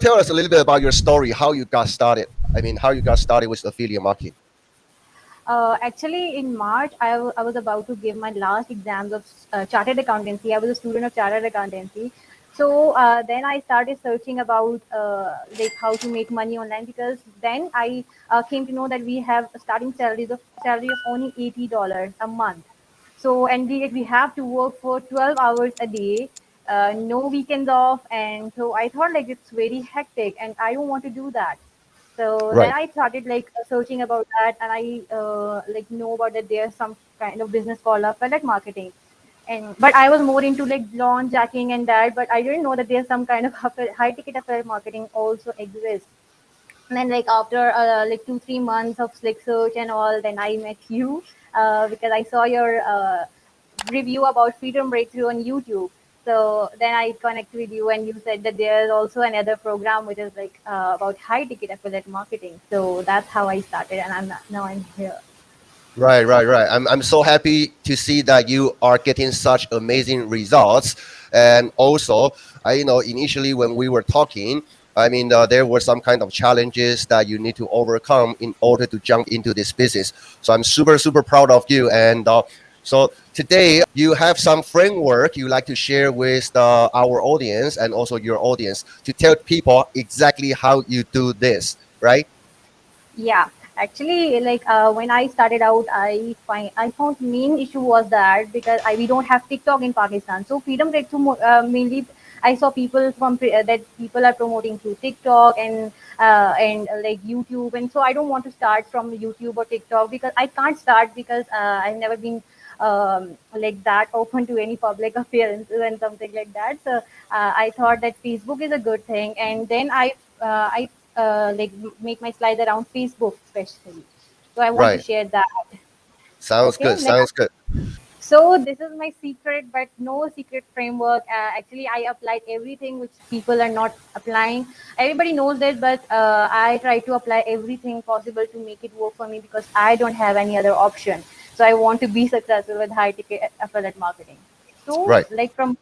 tell us a little bit about your story, how you got started. I mean, how you got started with affiliate marketing. Actually, in March, I was about to give my last exams of chartered accountancy. I was a student of chartered accountancy. So then I started searching about like how to make money online, because then I came to know that we have a starting salary of only $80 a month. So and we have to work for 12 hours a day, no weekends off, and so I thought like it's very hectic, and I don't want to do that. So then Right. I started like searching about that, and I like know about that there's some kind of business called affiliate marketing, and but I was more into like launch jacking and that, but I didn't know that there's some kind of high ticket affiliate marketing also exists. And then like after like 2 3 months of like search and all, then I met you because I saw your review about freedom breakthrough on YouTube. So then I connected with you, and you said that there's also another program which is like about high ticket affiliate marketing. So that's how I started, and now I'm here. Right, right, right. I'm so happy to see that you are getting such amazing results. And also, initially when we were talking, I mean, there were some kind of challenges that you need to overcome in order to jump into this business. So I'm super, super proud of you. And so today you have some framework you like to share with our audience and also your audience to tell people exactly how you do this, right? Yeah, actually, like when I started out, I found main issue was that because we don't have TikTok in Pakistan, so freedom breakthrough mainly I saw people that people are promoting through TikTok and like YouTube, and so I don't want to start from YouTube or TikTok because I can't start because I've never been like that open to any public appearances and something like that. So I thought that Facebook is a good thing, and then I like make my slides around Facebook especially. So I want to Right. share that. Sounds Okay, good. like Sounds good. so this is my secret, but no secret framework. Actually, I applied everything which people are not applying. Everybody knows that, but I try to apply everything possible to make it work for me because I don't have any other option. So I want to be successful with high ticket affiliate marketing. So Right. like from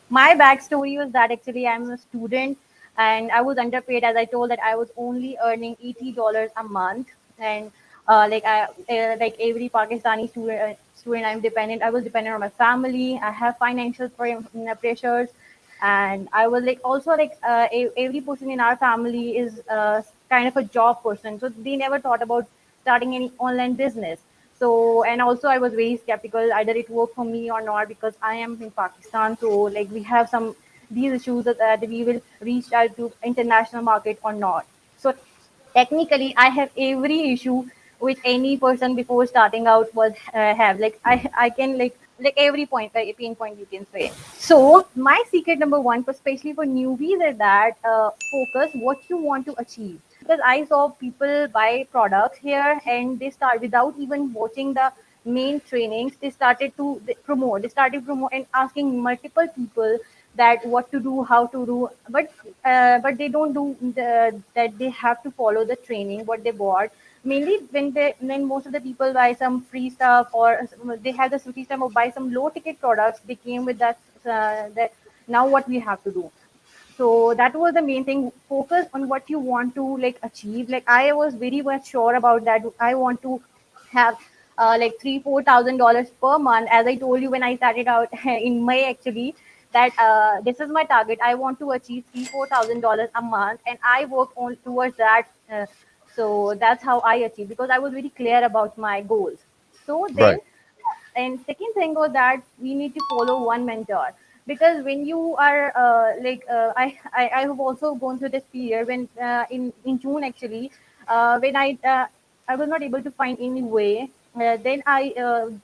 my backstory was that actually I'm a student and I was underpaid, as I told that I was only earning $80 a month, and like every Pakistani student, I was dependent on my family. I have financial pressures, and I was like also like every person in our family is kind of a job person, so they never thought about starting any online business. So and also I was very skeptical either it worked for me or not because I am in Pakistan. So like we have some these issues that we will reach out to international market or not. So technically I have every issue which any person before starting out was have. Like I can like every point, like pain point you can say. So my secret number one, for especially for newbies, is that focus what you want to achieve. Because I saw people buy products here and they start without even watching the main trainings. They started promote and asking multiple people that what to do, how to do, but they don't do that. They have to follow the training what they bought. Mainly when most of the people buy some free stuff, or they have the free stuff or buy some low ticket products, they came with that now what we have to do. So that was the main thing. Focus on what you want to like achieve. Like I was very much sure about that. I want to have like 3 4 thousand dollars per month, as I told you when I started out in May actually, that this is my target. I want to achieve 3 4 thousand dollars a month, and I work on towards that. So that's how I achieved, because I was very clear about my goals. So then, Right. and second thing was that we need to follow one mentor, because when you are I have also gone through this period when in June actually, when I was not able to find any way. Then I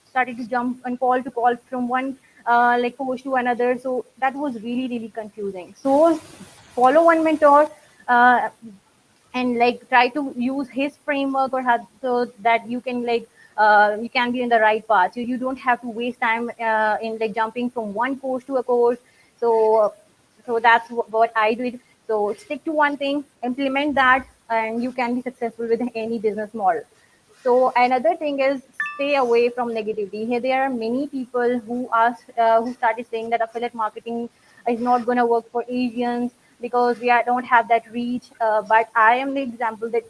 started to jump and call to call from one like coach to another. So that was really really confusing. So follow one mentor. Uh, and like try to use his framework or have, so that you can like you can be in the right path. You don't have to waste time in like jumping from one course to a course. So so that's what I did. So stick to one thing, implement that, and you can be successful with any business model. So another thing is stay away from negativity. Here there are many people who started saying that affiliate marketing is not going to work for Asians. because don't have that reach. But I am the example that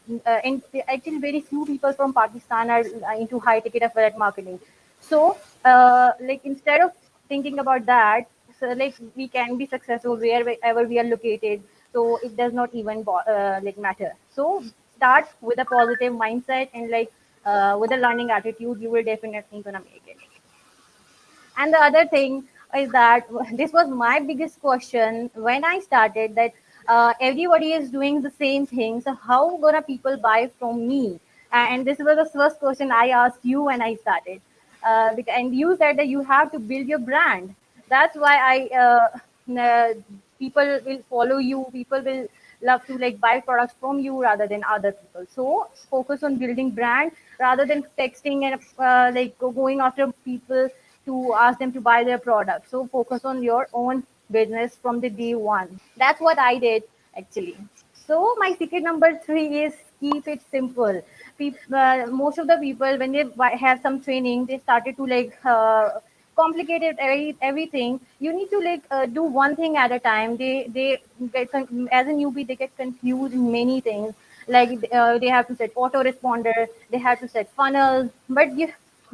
and actually very few people from Pakistan are into high ticket affiliate marketing. So like instead of thinking about that, so like we can be successful wherever we are located. So it does not even like matter. So start with a positive mindset and like with a learning attitude, you will definitely gonna make it. And the other thing is that this was my biggest question when I started, that everybody is doing the same thing. So how gonna people buy from me? And this was the first question I asked you when I started. And you said that you have to build your brand. That's why people will follow you. People will love to like buy products from you rather than other people. So focus on building brand rather than texting and like going after people to ask them to buy their product. So focus on your own business from the day one. That's what I did actually. So my secret number three is keep it simple. Most of the people when they have some training, they started to like complicated everything. You need to like do one thing at a time. They as a newbie they get confused in many things. Like they have to set autoresponder, they have to set funnels, but you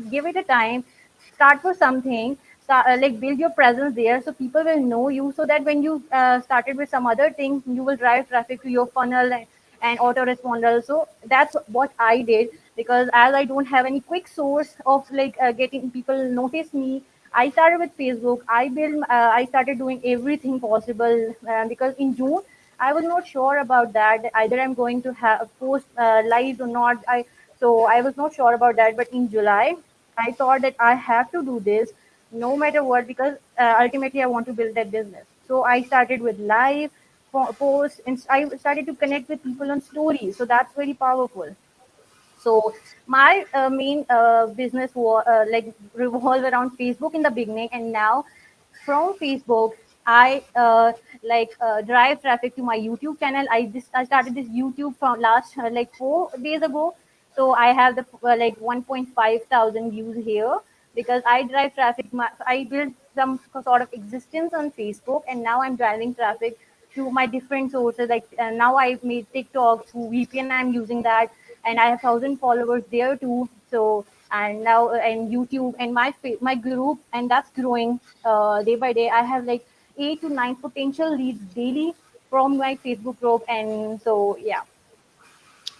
give it a time, start for something, like build your presence there so people will know you, so that when you started with some other thing, you will drive traffic to your funnel and autoresponder. So that's what I did, because as I don't have any quick source of like getting people notice me, I started with Facebook. I started doing everything possible because in June I was not sure about that. Either I'm going to have post live or not. I was not sure about that. But in July, I thought that I have to do this no matter what, because ultimately I want to build that business. So I started with live posts, and I started to connect with people on stories. So that's very powerful. So my main business was like revolve around Facebook in the beginning, and now from Facebook, I drive traffic to my YouTube channel. I started this YouTube from last like 4 days ago. So I have the like 1.5 thousand views here because I drive traffic. I built some sort of existence on Facebook, and now I'm driving traffic to my different sources. Like now I made TikTok through VPN. I'm using that, and I have 1,000 followers there too. So and now and YouTube and my group, and that's growing day by day. I have like 8 to 9 potential leads daily from my Facebook group, and so yeah,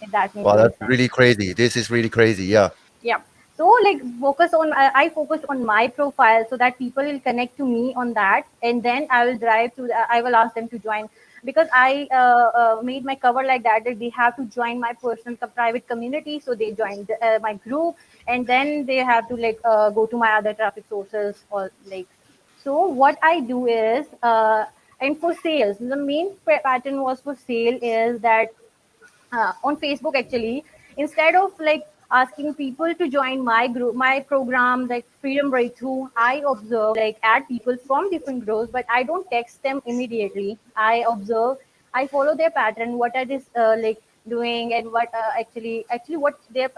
if that makes Wow, any that's sense. really crazy. This is really crazy. Yeah. Yeah. So like I focus on my profile so that people will connect to me on that, and then I will I will ask them to join, because I made my cover like that they have to join my personal private community. So they join my group, and then they have to like go to my other traffic sources or like. So what I do is and for sales, the main pattern was for sale is that on Facebook actually, instead of like asking people to join my group, my program like Freedom Breakthrough, I observe like add people from different groups, but I don't text them immediately. I observe, I follow their pattern. What are this like doing, and what actually what are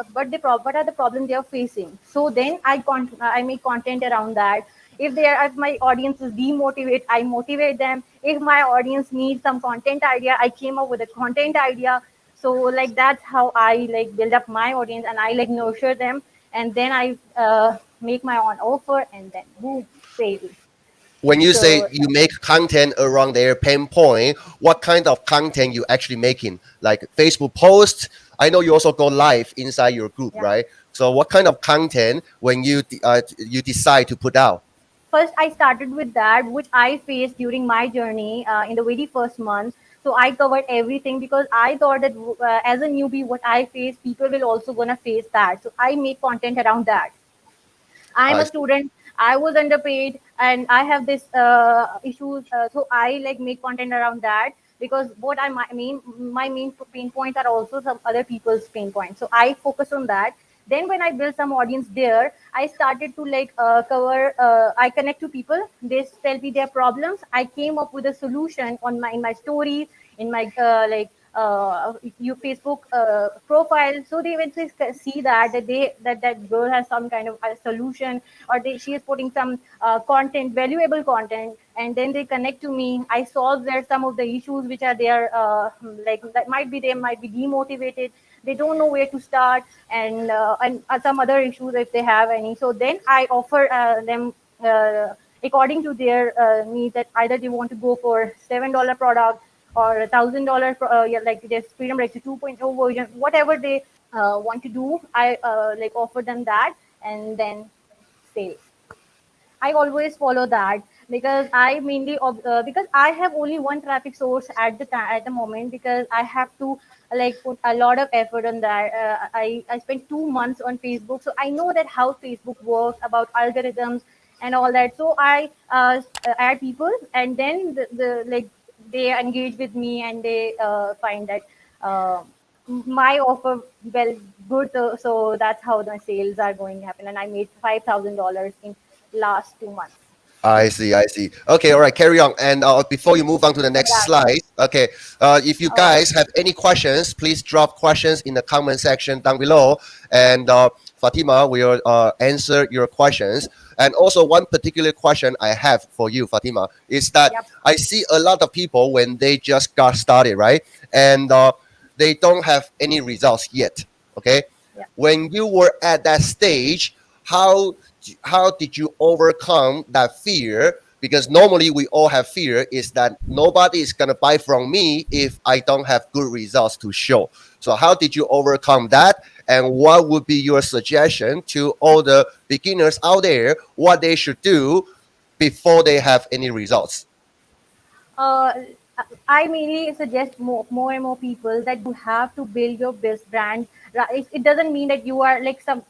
the problems they are facing. So then I make content around that. If my audience is demotivated, I motivate them. If my audience needs some content idea, I came up with a content idea. So like that's how I like build up my audience, and I like nurture them, and then I make my own offer, and then boom, sale. When you say So you make content around their pain point, what kind of content you actually making? Like Facebook posts? I know you also go live inside your group, yeah, right? So what kind of content when you decide to put out? first I started with that which I faced during my journey in the very first month. So I covered everything because I thought that as a newbie, what I face, people will also gonna face that. So I make content around that. I'm I a see. student. I was underpaid, and I have this issues. So I like make content around that, because what my main pain points are also some other people's pain points. So I focus on that. Then when I build some audience there, I started to like cover. I connect to people. They tell me their problems. I came up with a solution on my in my stories, in my your Facebook profile. So they when they see that girl has some kind of a solution, or she is putting some content, valuable content. and then they connect to me. I solve their some of the issues which are there, like that might be they might be demotivated, they don't know where to start, and some other issues if they have any. So then I offer them according to their needs, that either they want to go for $7 product or $1,000, yeah, like their Freedom Rexy 2.0 version, whatever they want to do. I like offer them that, and then sale. I always follow that because I mainly because I have only one traffic source at the time at the moment, because I have to like put a lot of effort on that. I spent 2 months on Facebook, so I know that how Facebook works, about algorithms and all that. So I add people, and then the like they engage with me, and they find that uh, my offer well good. So that's how the sales are going to happen, and I made $5,000 in last 2 months. I see, I see. Okay, all right, carry on. And before you move on to the next Yeah. slide, okay, if you All right. guys have any questions, please drop questions in the comment section down below, and Fatima will answer your questions. And also, one particular question I have for you, Fatima, is that Yep. I see a lot of people when they just got started, right, and they don't have any results yet. Okay, Yeah. when you were at that stage, how how did you overcome that fear? Because normally we all have fear, is that nobody is going to buy from me if I don't have good results to show. So how did you overcome that, and what would be your suggestion to all the beginners out there, what they should do before they have any results? uh, I mainly suggest more and more people that you have to build your best brand. It doesn't mean that you are like some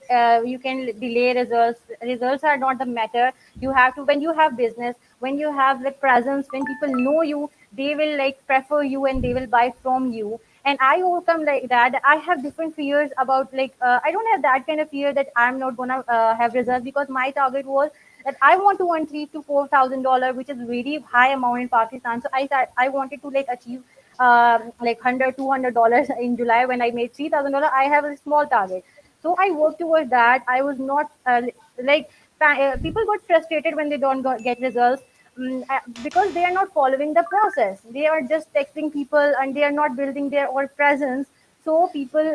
you can delay results. Results are not the matter. You have to, when you have business, when you have the presence, when people know you, they will like prefer you and they will buy from you. And I overcome like that. I have different fears about like I don't have that kind of fear that I'm not gonna have results, because my target was that I want to earn $3,000 to $4,000, which is very high amount in Pakistan. So I wanted to like achieve like 100 $200 in July. When I made $3,000, I have a small target. So I worked towards that. I was not like people got frustrated when they don't get results, because they are not following the process. They are just texting people and they are not building their own presence. So people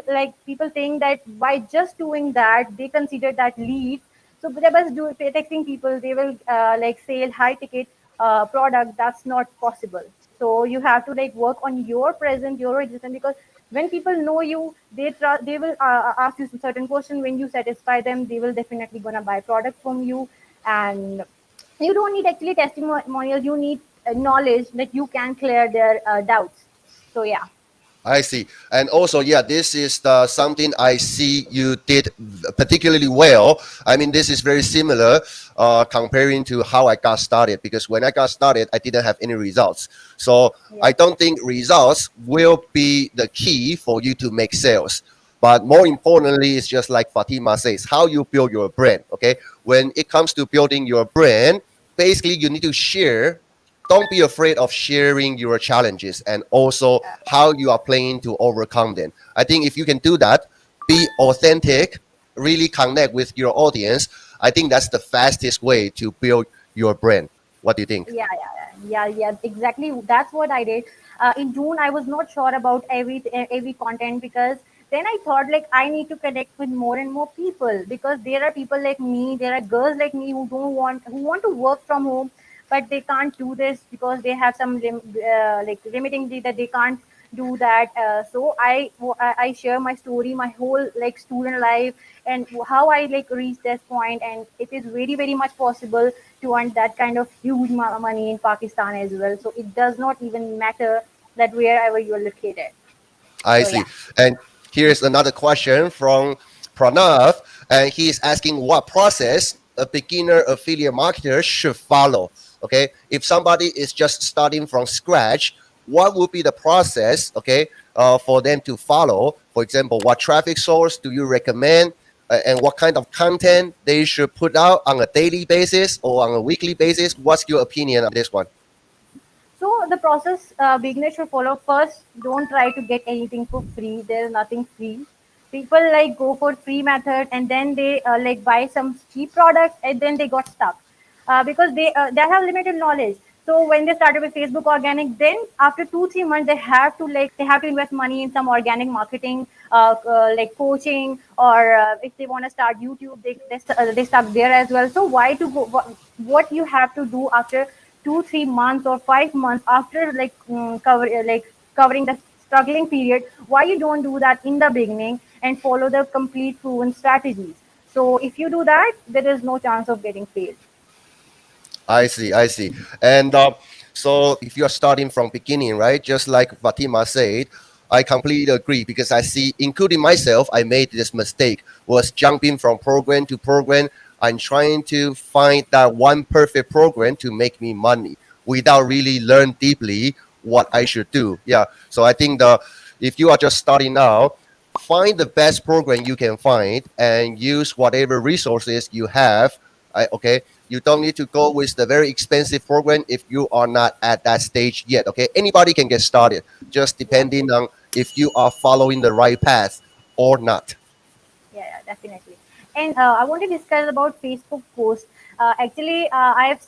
think that by just doing that, they consider that lead. So they must do texting people. They will like sell high ticket product. That's not possible. So you have to like work on your present, your existence, because when people know you, they will ask you certain question. When you satisfy them, they will definitely gonna buy product from you. And you don't need actually testimonials. You need knowledge that you can clear their doubts. So yeah. I see. And also, yeah, this is something I see you did particularly well. I mean, this is very similar comparing to how I got started, because when I got started, I didn't have any results. So Yeah. I don't think results will be the key for you to make sales. But more importantly, it's just like Fatima says, how you build your brand. Okay. When it comes to building your brand, basically you need to share. Don't be afraid of sharing your challenges and also how you are planning to overcome them. I think if you can do that, be authentic, really connect with your audience, I think that's the fastest way to build your brand. What do you think? Yeah, exactly. That's what I did. In June, I was not sure about every content, because then I thought like I need to connect with more and more people, because there are people like me, there are girls like me who want to work from home, but they can't do this because they have some like limiting that they can't do that. So I share my story, my whole like student life, and how I like reached this point, and it is very much possible to earn that kind of huge money in Pakistan as well. So it does not even matter that wherever you are located. I So yeah. see. And here's another question from Pranav, and he is asking what process a beginner affiliate marketer should follow. Okay, if somebody is just starting from scratch, what would be the process? Okay, for them to follow. For example, what traffic source do you recommend? And what kind of content they should put out on a daily basis or on a weekly basis? What's your opinion on this one? So the process beginners should follow. First, don't try to get anything for free. There is nothing free. People like go for free method, and then they like buy some cheap products, and then they got stuck because they have limited knowledge. So when they started with Facebook organic, then after 2 3 months they have to invest money in some organic marketing, like coaching, or if they want to start YouTube, they start there as well. So why to go? What you have to do after 2 3 months or 5 months after covering the struggling period? Why you don't do that in the beginning and follow the complete proven strategies? So if you do that, there is no chance of getting failed. I see, I see. And so if you're starting from beginning, right, just like Fatima said, I completely agree because I see, including myself, I made this mistake, was jumping from program to program. I'm trying to find that one perfect program to make me money without really learn deeply what I should do. Yeah. So I think the if you are just starting out, find the best program you can find and use whatever resources you have. Okay, you don't need to go with the very expensive program if you are not at that stage yet. Okay, anybody can get started, just Yeah. depending on if you are following the right path or not. Yeah, definitely. And I want to discuss about Facebook posts. Actually, I've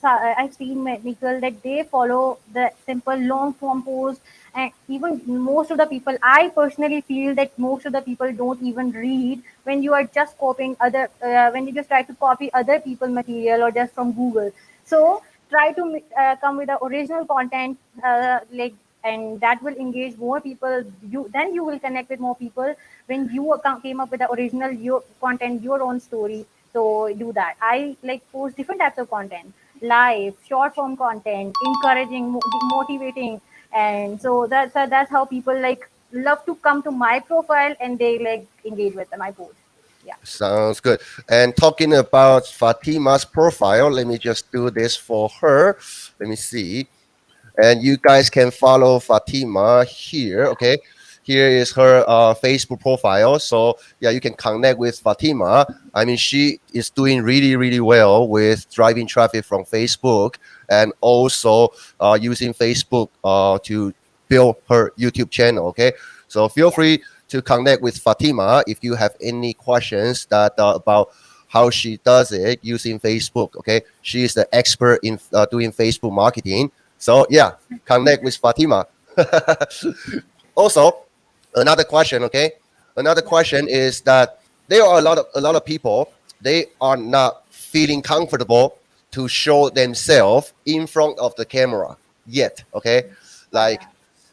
seen many people that they follow the simple long form post, and even most of the people, I personally feel that most of the people don't even read when you are just copying other when you just try to copy other people material or just from Google. So try to come with the original content, and that will engage more people. You will connect with more people when you came up with the original your content, your own story. So do that. I like post different types of content, live, short form content, encouraging, motivating, and so that's how people like love to come to my profile and they like engage with my post. Yeah. Sounds good. And talking about Fatima's profile, let me just do this for her. Let me see. And you guys can follow Fatima here. Okay, here is her Facebook profile. So yeah, you can connect with Fatima. I mean, she is doing really, really well with driving traffic from Facebook and also using Facebook to build her YouTube channel. Okay, so feel Yeah. free to connect with Fatima if you have any questions that about how she does it using Facebook. Okay, she is the expert in doing Facebook marketing. So yeah, connect with Fatima. Also, another question, okay? Another Yeah. question is that there are a lot of people, they are not feeling comfortable to show themselves in front of the camera yet, okay? Like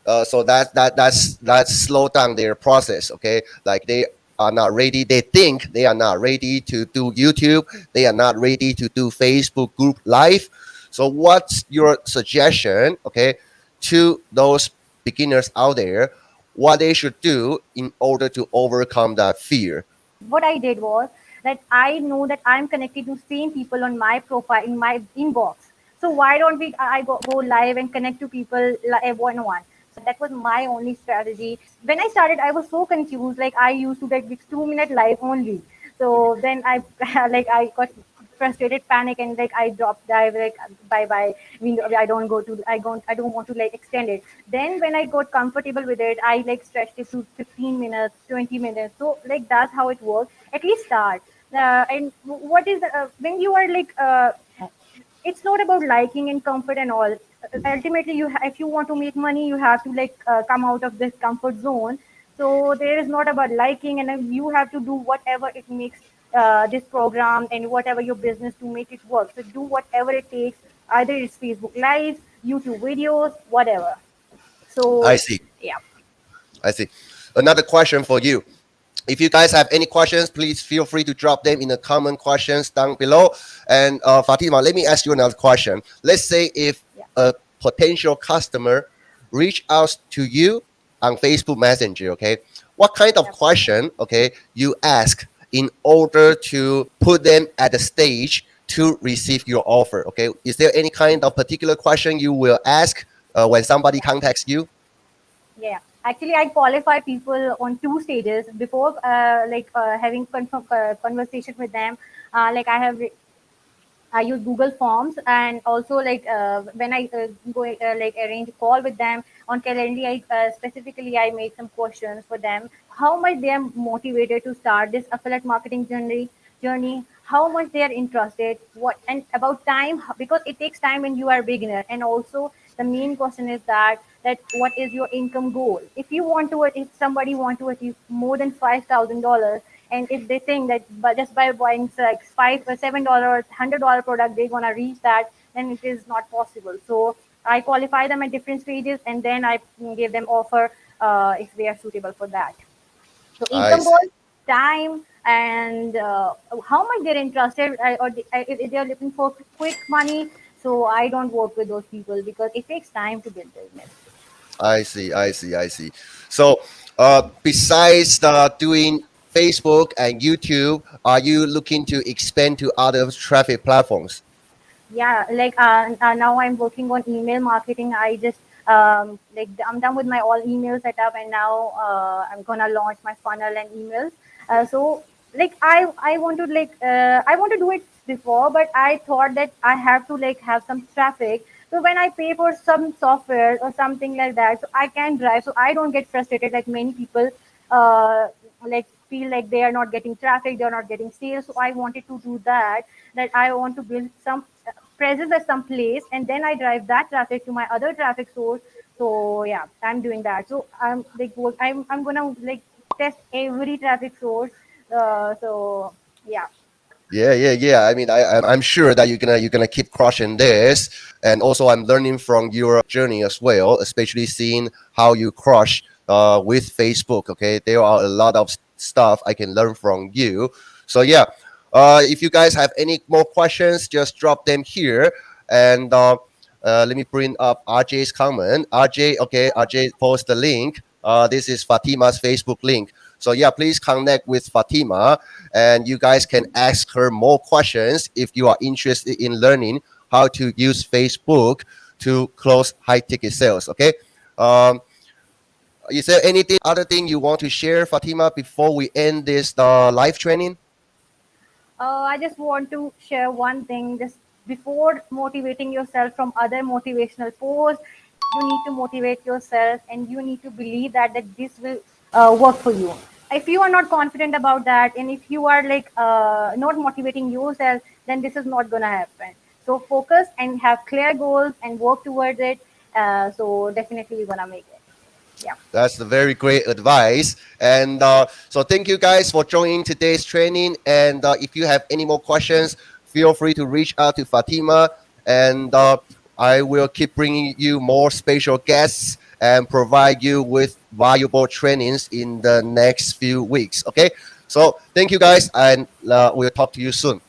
Yeah. so that's slow down their process, okay? Like they are not ready. They think they are not ready to do YouTube. They are not ready to do Facebook group live. So what's your suggestion, okay, to those beginners out there, what they should do in order to overcome that fear? What I did was that I know that I'm connected to same people on my profile in my inbox. So why don't go live and connect to people like one on one? So that was my only strategy. When I started, I was so confused. Like I used to like this 2 minute live only. So then I like I got frustrated, panic, and like I dropped dive like bye bye. I mean, I don't want to like extend it. Then when I got comfortable with it, I like stretched it to 15 minutes, 20 minutes. So like that's how it works. At least start. And what is when you are like it's not about liking and comfort and all. Ultimately, if you want to make money, you have to like come out of this comfort zone. So there is not about liking, and then you have to do whatever it makes this program and whatever your business to make it work. So do whatever it takes. Either it's Facebook Live, YouTube videos, whatever. I So see. yeah, I see. Another question for you. If you guys have any questions, please feel free to drop them in the comment questions down below. And Fatima, let me ask you another question. Let's say if yeah, a potential customer reach out to you on Facebook Messenger, okay, what kind of yeah. question, okay, you ask in order to put them at the stage to receive your offer, okay? Is there any kind of particular question you will ask when somebody Yeah. contacts you? Yeah, actually, I qualify people on two stages before, having conversation with them. I use Google Forms, and also like when I go like arrange a call with them on Calendly, specifically I make some questions for them. How much they are motivated to start this affiliate marketing journey? journey, how much they are interested, what and about time, because it takes time when you are a beginner. And also the main question is that what is your income goal? If you want to, if somebody want to achieve more than $5,000, and if they think that but just by buying like $5 or $7 or $100 product they're gonna reach that, then it is not possible. So I qualify them at different stages, and then I give them offer if they are suitable for that. So I income see. goal, time, and how much they're interested, if they're looking for quick money. So I don't work with those people because it takes time to build business. I see. I see. I see. So, besides doing Facebook and YouTube, are you looking to expand to other traffic platforms? Yeah, like now I'm working on email marketing. I just like I'm done with my all email setup, and now I'm gonna launch my funnel and emails. So like I want to I want to do it before, but I thought that I have to like have some traffic. So when I pay for some software or something like that, so I can drive, so I don't get frustrated like many people like feel like they are not getting traffic, they are not getting sales. So I wanted to do that, that I want to build some presence at some place, and then I drive that traffic to my other traffic source. So yeah, I'm doing that. So I'm like I'm gonna like test every traffic source. So yeah. Yeah, yeah, yeah. I mean, I'm sure that you're gonna keep crushing this, and also I'm learning from your journey as well, especially seeing how you crush with Facebook. Okay, there are a lot of stuff I can learn from you. So yeah, if you guys have any more questions, just drop them here, and let me bring up RJ's comment. RJ, okay, RJ, post the link. This is Fatima's Facebook link. So yeah, please connect with Fatima, and you guys can ask her more questions if you are interested in learning how to use Facebook to close high ticket sales. Okay. Um, is there anything other thing you want to share, Fatima, before we end this live training? I just want to share one thing. Just before motivating yourself from other motivational posts, you need to motivate yourself, and you need to believe that this will work for you. If you are not confident about that, and if you are like not motivating yourself, then this is not gonna happen. So focus and have clear goals and work towards it. So definitely you're gonna make it. Yeah. That's the very great advice. And so thank you guys for joining today's training. And if you have any more questions, feel free to reach out to Fatima. And I will keep bringing you more special guests and provide you with valuable trainings in the next few weeks. Okay. So thank you guys, and we'll talk to you soon.